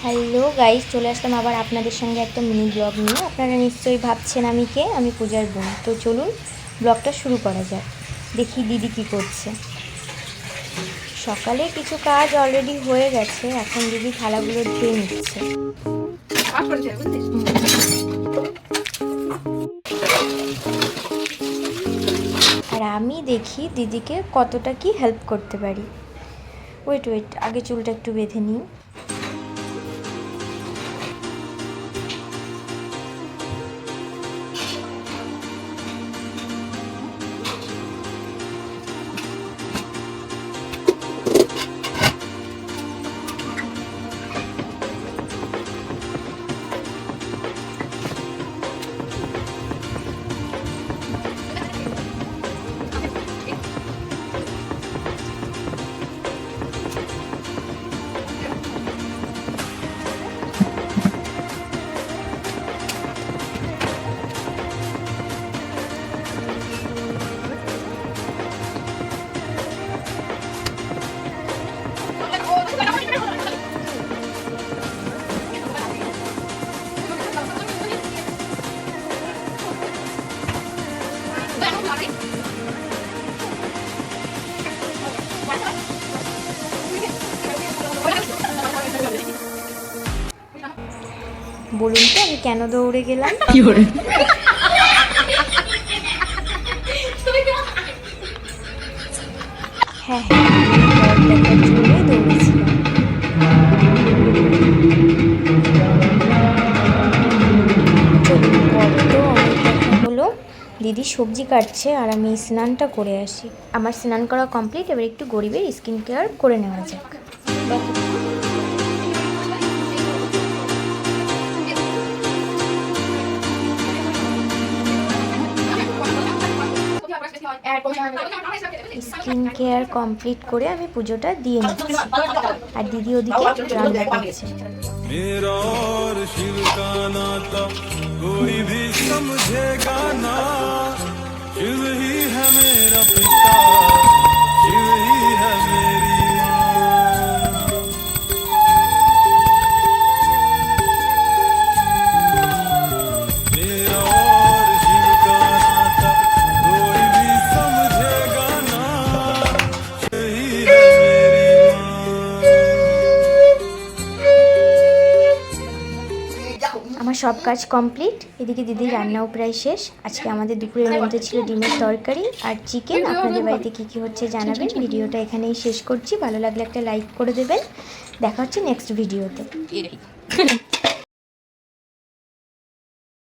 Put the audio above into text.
Hello guys, চলে আসলাম আবার আপনাদের সঙ্গে একটা মিনি ব্লগ নিয়ে। আপনারা নিশ্চয়ই ভাবছেন আমি কে। আমি পূজার বোন। তো চলুন ব্লগটা শুরু করা যাক। দেখি দিদি কি করছে। সকালে কিছু কাজ অলরেডি হয়ে গেছে, এখন দিদি থালাগুলো ধুয়ে নিচ্ছে। আর আমি দেখি দিদিকে কতটা কি হেল্প করতে পারি। ওয়েট আগে চুলটা একটু বেঁধে নিই। বলুন তো আমি কেন দৌড়ে গেলাম? হ্যাঁ, দেখার জন্যই দৌড়েছিলাম। হলো দিদি সবজি কাটছে আর আমি স্নানটা করে আসি। আমার স্নান করা কমপ্লিট, এবার একটু গরিবের স্কিন কেয়ার করে নেওয়া যাক। স্কিন কেয়ার কমপ্লিট করে আমি পুজোটা দিয়ে নিচ্ছি, আর দিদি ওদিকে রান্না করছে। मेरा और शिव का नाता कोई भी समझेगा ना, शिव ही है मेरा पिता, शिव ही है मेरी আমার সব কাজ কমপ্লিট। এদিকে দিদির রান্নাও প্রায় শেষ। আজকে আমাদের দুপুরের মধ্যে ছিল ডিমের তরকারি আর চিকেন। আপনাদের বাড়িতে কী কী হচ্ছে জানাবেন। ভিডিওটা এখানেই শেষ করছি। ভালো লাগলে একটা লাইক করে দেবেন। দেখা হচ্ছে নেক্সট ভিডিওতে।